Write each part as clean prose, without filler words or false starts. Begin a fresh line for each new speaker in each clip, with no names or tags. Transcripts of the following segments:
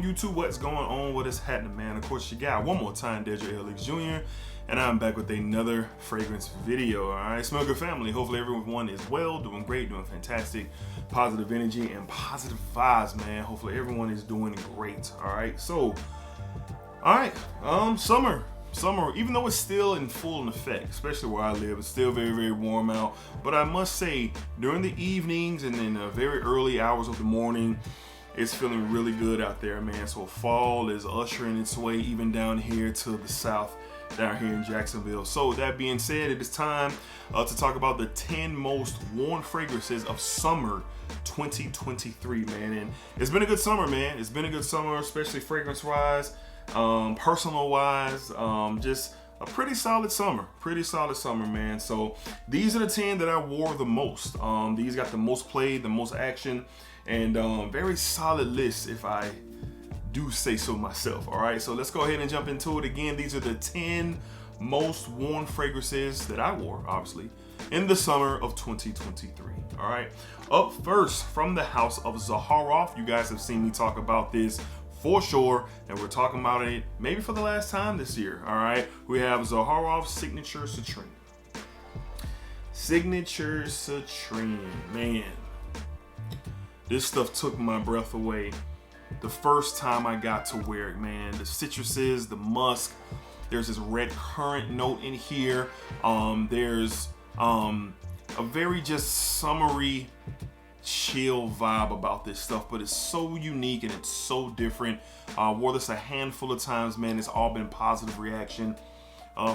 YouTube? What's going on? What is happening, man? Of course, you got one more time, DEDRICKHICKSJR, and I'm back with another fragrance video. All right, Smell Good family. Hopefully everyone is well, doing great, doing fantastic, positive energy and positive vibes, man. Hopefully everyone is doing great. All right, so, all right, summer, even though it's still in full effect, especially where I live, it's still very, very warm out. But I must say, during the evenings and in the very early hours of the morning, it's feeling really good out there, man. So fall is ushering its way even down here to the south, down here in Jacksonville. So that being said, it is time to talk about the 10 most worn fragrances of summer 2023, man. And it's been a good summer, man. It's been a good summer, especially fragrance-wise, personal-wise, just a pretty solid summer, man. So these are the 10 that I wore the most. These got the most played, the most action, and very solid list, if I do say so myself. All right, so let's go ahead and jump into it. Again, these are the 10 most worn fragrances that I wore, obviously, in the summer of 2023. All right, up first, from the house of Zahara. You guys have seen me talk about this for sure, and we're talking about it maybe for the last time this year. All right, we have Zahara Signature Citrine. Signature Citrine, man. This stuff took my breath away the first time I got to wear it, man. The citruses, the musk, there's this red currant note in here. There's a very just summery, chill vibe about this stuff, but it's so unique and it's so different. Wore this a handful of times, man. It's all been positive reaction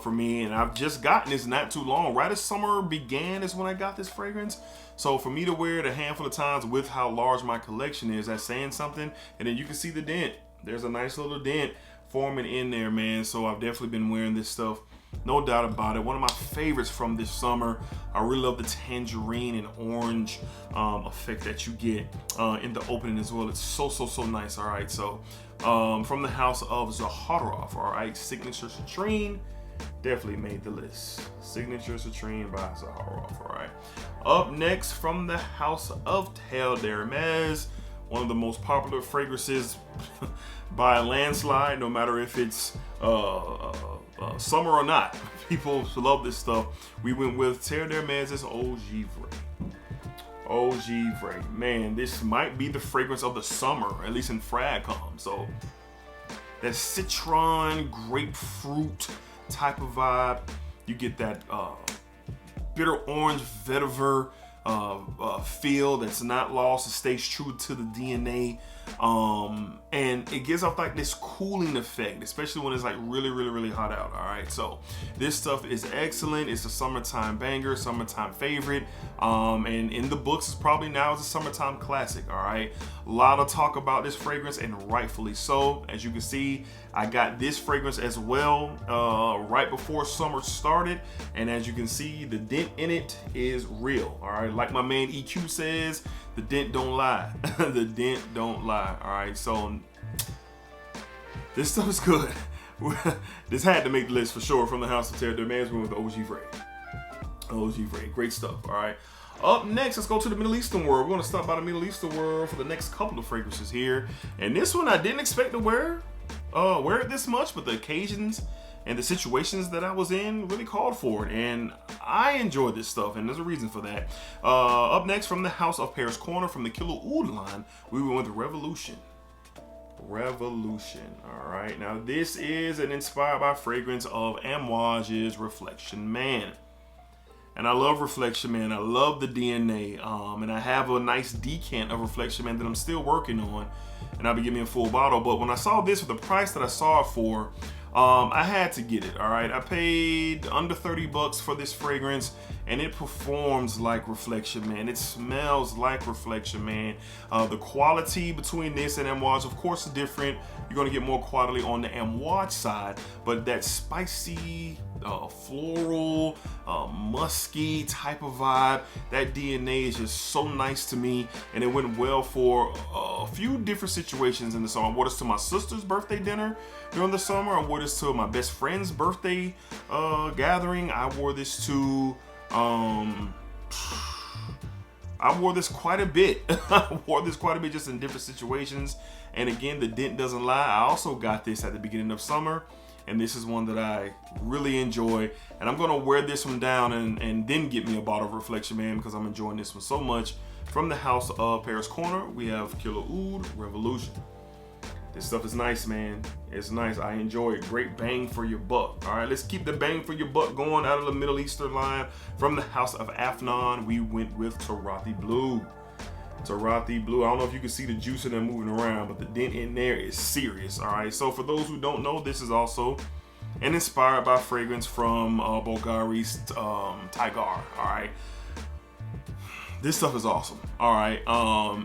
for me, and I've just gotten this not too long. Right as summer began is when I got this fragrance. So for me to wear it a handful of times with how large my collection is, that's saying something. And then you can see the dent. There's a nice little dent forming in there, man. So I've definitely been wearing this stuff, no doubt about it. One of my favorites from this summer. I really love the tangerine and orange effect that you get in the opening as well. It's so nice. All right, so from the house of Zahara, all right, Signature Citrine definitely made the list. Signature Citrine by Zahara, all right. Up next, from the house of Terre d'Hermès, one of the most popular fragrances by a landslide, no matter if it's summer or not. People love this stuff. We went with Terre d'Hermès' Eau Givrée. Eau Givrée. Man, this might be the fragrance of the summer, at least in Fragcom. So that citron, grapefruit type of vibe. You get that bitter orange vetiver feel that's not lost. It stays true to the DNA, and it gives off like this cooling effect, especially when it's like really hot out. All right, so this stuff is excellent. It's a summertime banger, summertime favorite, and in the books it's probably now is a summertime classic. All right, a lot of talk about this fragrance, and rightfully so. As you can see, I got this fragrance as well right before summer started, and as you can see, the dent in it is real. All right, like my man EQ says, the dent don't lie. The dent don't lie. All right, so this stuff is good. This had to make the list for sure. From the house of Terre d'Hermès with Eau Givrée. Eau Givrée, great stuff. All right. Up next, let's go to the Middle Eastern world. We're going to stop by the Middle Eastern world for the next couple of fragrances here. And this one I didn't expect to wear it this much, but the occasions and the situations that I was in really called for it, and I enjoyed this stuff, and there's a reason for that. Up next, from the house of Paris Corner, from the Killerood line, we went with Revolution. All right, now this is an inspired by fragrance of Amouage's Reflection Man. And I love Reflection Man. I love the DNA. And I have a nice decant of Reflection Man that I'm still working on, and I'll be giving me a full bottle. But when I saw this for the price that I saw it for, I had to get it. All right, I paid under 30 bucks for this fragrance, and it performs like Reflection Man. It smells like Reflection Man. The quality between this and Amouage, of course, is different. You're gonna get more quality on the Amouage side, but that spicy, floral, musky type of vibe, that DNA is just so nice to me, and it went well for a few different situations in the summer. I wore this to my sister's birthday dinner during the summer. I wore this to my best friend's birthday gathering. I wore this to I wore this quite a bit. I wore this quite a bit just in different situations. And again, the dent doesn't lie. I also got this at the beginning of summer, and this is one that I really enjoy. And I'm gonna wear this one down and then get me a bottle of Reflection Man because I'm enjoying this one so much. From the house of Paris Corner, we have Killerood Revolution. This stuff is nice, man. It's nice. I enjoy it. Great bang for your buck. All right, let's keep the bang for your buck going out of the Middle Eastern line. From the house of Afnan, we went with Tarathi Blue. Tarathi Blue. I don't know if you can see the juice in there moving around, but the dent in there is serious. All right, so for those who don't know, this is also an inspired by fragrance from Bulgari's Tiger. All right, this stuff is awesome. All right,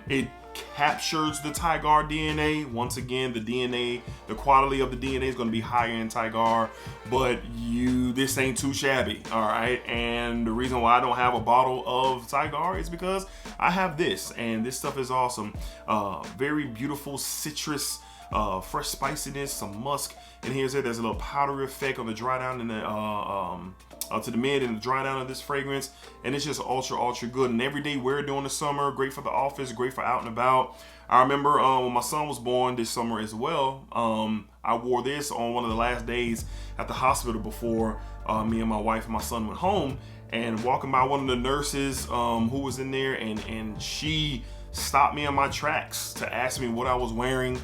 it captures the Tiger DNA. Once again, the DNA, the quality of the DNA is going to be higher in Tiger, but this ain't too shabby. All right, and the reason why I don't have a bottle of Tiger is because I have this, and this stuff is awesome. Very beautiful citrus, fresh spiciness, some musk, and there's a little powdery effect on the dry down in the to the mid and the dry down of this fragrance, and it's just ultra good. And everyday wear during the summer, great for the office, great for out and about. I remember when my son was born this summer as well, I wore this on one of the last days at the hospital before me and my wife and my son went home, and walking by one of the nurses who was in there, and she stopped me in my tracks to ask me what I was wearing.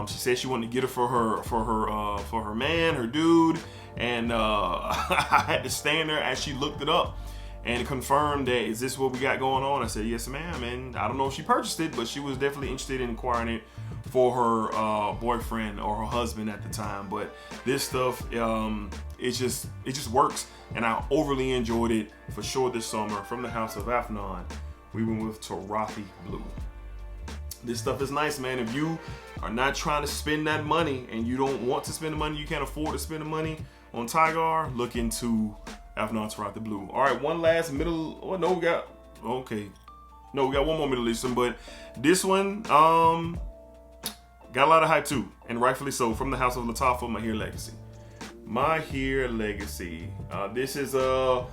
She said she wanted to get it for her man, her dude, and I had to stand there as she looked it up and confirmed that, is this what we got going on? I said, yes, ma'am. And I don't know if she purchased it, but she was definitely interested in acquiring it for her boyfriend or her husband at the time. But this stuff, it just works, and I overly enjoyed it for sure this summer. From the house of Afnan, we went with Tarathi Blue. This stuff is nice, man. If you are not trying to spend that money and you don't want to spend the money, you can't afford to spend the money on Tiger, look into Afnan Tarathi Blue. All right, one last middle. Oh, no, we got one more Middle Eastern, but this one got a lot of hype too, and rightfully so. From the house of Latafa, My Hair Legacy. My Hair Legacy. This is a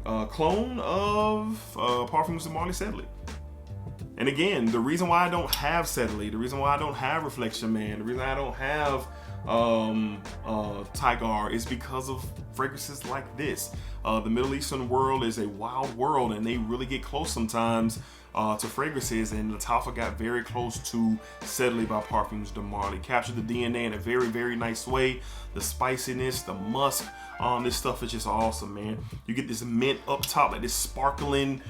clone of Parfums de Marley Sedley. And again, the reason why I don't have Sedley, the reason why I don't have Reflection Man, the reason I don't have Tiger is because of fragrances like this. The Middle Eastern world is a wild world, and they really get close sometimes to fragrances, and Latafa got very close to Sedley by Parfums de Marley. Captured the DNA in a very nice way. The spiciness, the musk, this stuff is just awesome, man. You get this mint up top, like this sparkling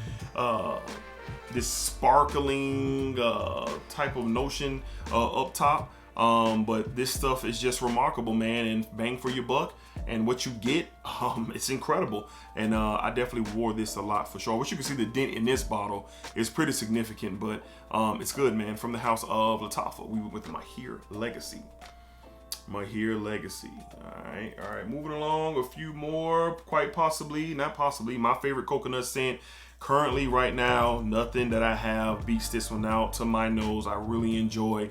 type of notion up top, but this stuff is just remarkable, man, and bang for your buck, and what you get, it's incredible. And I definitely wore this a lot for sure. Which you can see the dent in this bottle is pretty significant, but it's good, man. From the house of Latafa, we went with My Hair Legacy. My Hair Legacy. All right, moving along, a few more, not possibly my favorite coconut scent currently right now. Nothing that I have beats this one out to my nose. I really enjoy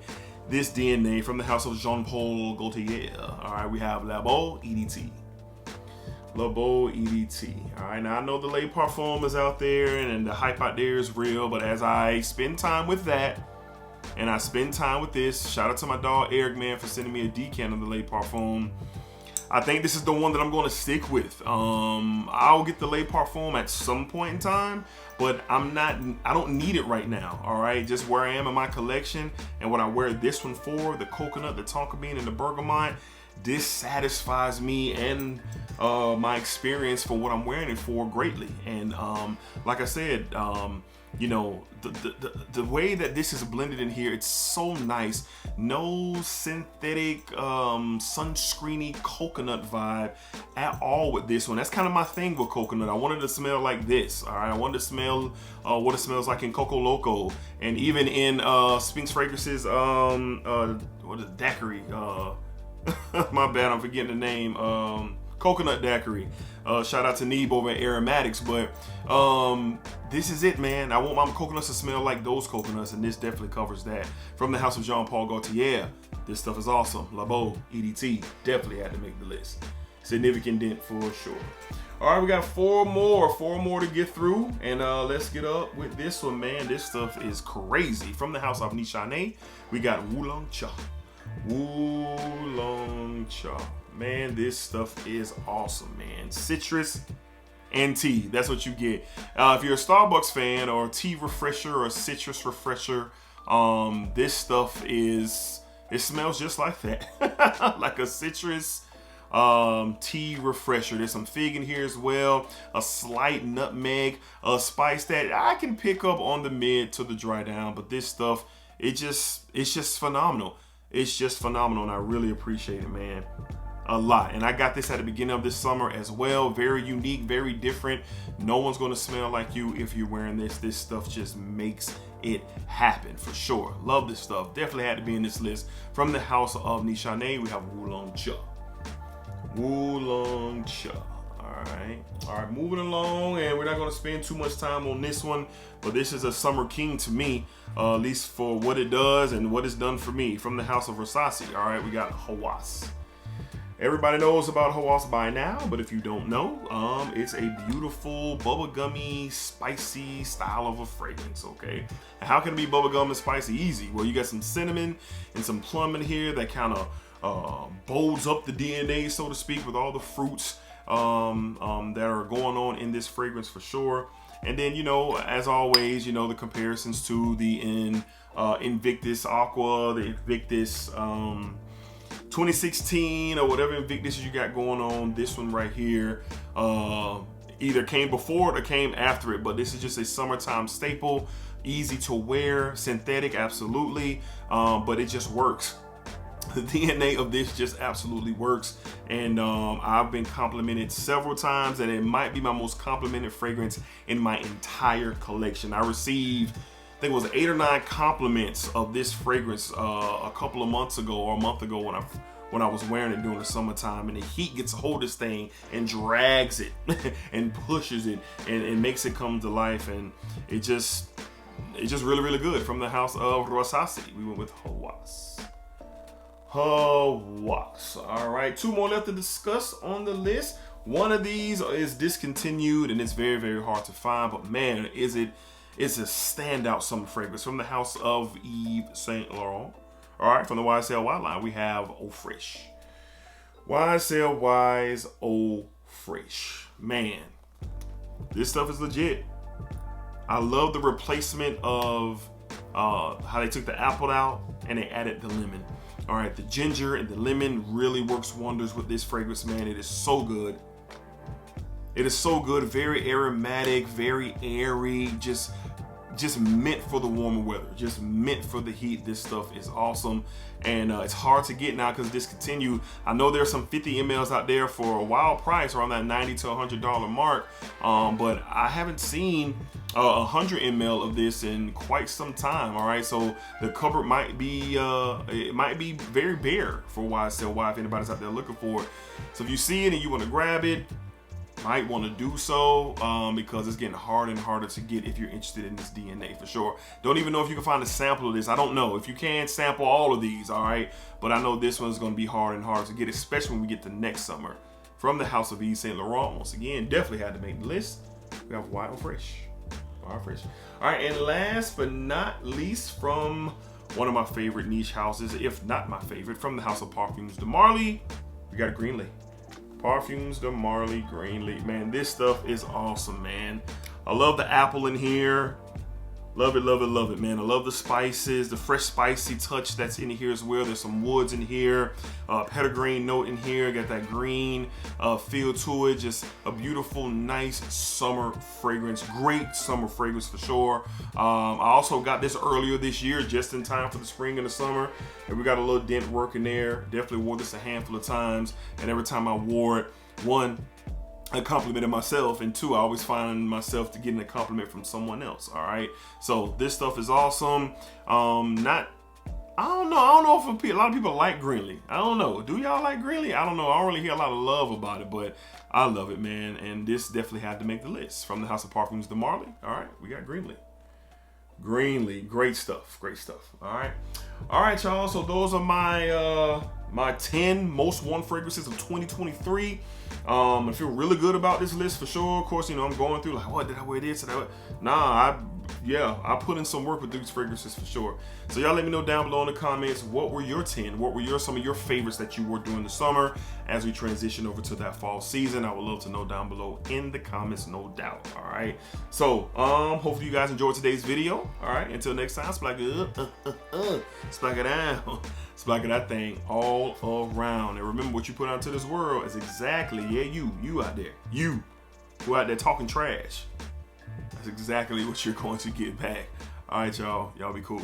this DNA from the house of Jean-Paul Gaultier. All right, we have Labo EDT. Labo EDT. All right, now I know the Le Parfum is out there and the hype out there is real, but as I spend time with that and I spend time with this, shout out to my dog Eric, man, for sending me a decan of the Le Parfum. I think this is the one that I'm going to stick with. I'll get the Le Parfum at some point in time, but I don't need it right now. All right, just where I am in my collection and what I wear this one for, the coconut, the tonka bean, and the bergamot, this satisfies me and my experience for what I'm wearing it for greatly. And like I said, you know, the way that this is blended in here, it's so nice. No synthetic sunscreeny coconut vibe at all with this one. That's kind of my thing with coconut. I wanted to smell like this. All right, I wanted to smell what it smells like in Coco Loco, and even in Sphinx Fragrances, what is it, Daiquiri? My bad, I'm forgetting the name. Coconut Daiquiri. Shout out to Neeb over at Aromatics, but this is it, man. I want my coconuts to smell like those coconuts, and this definitely covers that. From the house of Jean-Paul Gaultier, this stuff is awesome. Labo EDT definitely had to make the list. significant dent for sure. All right, we got four more to get through, and let's get up with this one, man. This stuff is crazy. From the house of Nishane, we got Wulong Chop. Wulong Chop. Man, this stuff is awesome, man. Citrus and tea, that's what you get. If you're a Starbucks fan or a tea refresher or a citrus refresher, this stuff it smells just like that. Like a citrus tea refresher. There's some fig in here as well, a slight nutmeg, a spice that I can pick up on the mid to the dry down, but this stuff, it's just phenomenal. It's just phenomenal, and I really appreciate it, man, a lot. And I got this at the beginning of this summer as well. Very unique, very different. No one's going to smell like you if you're wearing this. This stuff just makes it happen for sure. Love this stuff. Definitely had to be in this list. From the house of Nishane, we have Wulong Chop. Wulong Chop. All right, moving along, and we're not going to spend too much time on this one, but this is a summer king to me, at least for what it does and what it's done for me. From the house of Rasasi, all right, we got Hawas. Everybody knows about Hawas by now, but if you don't know, it's a beautiful bubblegummy, spicy style of a fragrance, okay? And how can it be bubblegum and spicy? Easy. Well, you got some cinnamon and some plum in here that kind of bolds up the DNA, so to speak, with all the fruits that are going on in this fragrance for sure. And then, you know, as always, you know, the comparisons to the Invictus Aqua, the Invictus 2016 or whatever Invictus you got going on. This one right here either came before it or came after it, but this is just a summertime staple, easy to wear, synthetic, absolutely, but it just works. The DNA of this just absolutely works, and I've been complimented several times that it might be my most complimented fragrance in my entire collection. I received, I think it was 8 or 9 compliments of this fragrance a couple of months ago or a month ago when I was wearing it during the summertime, and the heat gets a hold of this thing and drags it and pushes it and makes it come to life, and it's just really, really good. From the house of Rasasi, we went with Hawas. Hawas. All right, 2 more left to discuss on the list. One of these is discontinued and it's very, very hard to find, but man, it's a standout summer fragrance. From the house of Yves Saint Laurent. All right, from the YSL Y line, we have Eau Fraiche. YSL Y's Eau Fraiche. Man, this stuff is legit. I love the replacement of how they took the apple out and they added the lemon. All right, the ginger and the lemon really works wonders with this fragrance, man. It is so good. It is so good, very aromatic, very airy, just meant for the warmer weather, just meant for the heat. This stuff is awesome, and it's hard to get now because it's discontinued. I know there's some 50 mLs out there for a wild price around that $90 to $100 mark, but I haven't seen 100 ml of this in quite some time. All right, so the cupboard might be it might be very bare for YSL Y if anybody's out there looking for it. So if you see it and you want to grab it, might want to do so because it's getting harder and harder to get if you're interested in this DNA for sure. Don't even know if you can find a sample of this. I don't know if you can sample all of these, all right, but I know this one's going to be hard and hard to get, especially when we get to next summer. From the house of Yves Saint Laurent, once again, definitely had to make the list. We have Wild Fresh. Wild Fresh. All right, and last but not least, from one of my favorite niche houses, if not my favorite, from the house of Parfums de Marly, we got Greenlee. Parfums de Marly Greenlee. Man, this stuff is awesome, man. I love the apple in here. Love it, love it, love it, man. I love the spices, the fresh spicy touch that's in here as well. There's some woods in here, petitgrain note in here. Got that green feel to it. Just a beautiful, nice summer fragrance. Great summer fragrance for sure. I also got this earlier this year, just in time for the spring and the summer. And we got a little dent work in there. Definitely wore this a handful of times. And every time I wore it, one, I complimented myself, and 2, I always find myself to getting a compliment from someone else. All right, so this stuff is awesome. I don't know if a lot of people like Greenlee. I don't know. Do y'all like Greenlee? I don't know. I don't really hear a lot of love about it, but I love it, man. And this definitely had to make the list. From the house of Parfums de Marly. All right, we got Greenlee. Greenlee, great stuff, great stuff. All right. All right, y'all. So those are my my 10 most worn fragrances of 2023. I feel really good about this list for sure. Of course, you know, I'm going through like, what did I wear this? Nah, I put in some work with these fragrances for sure. So y'all let me know down below in the comments, what were your 10? What were some of your favorites that you wore during the summer as we transition over to that fall season? I would love to know down below in the comments, no doubt. All right. So hopefully you guys enjoyed today's video. All right. Until next time, splack it up, splack it down, splack it that thing all around. And remember, what you put out into this world is exactly, yeah, you out there, you who out there talking trash. That's exactly what you're going to get back. All right, y'all be cool.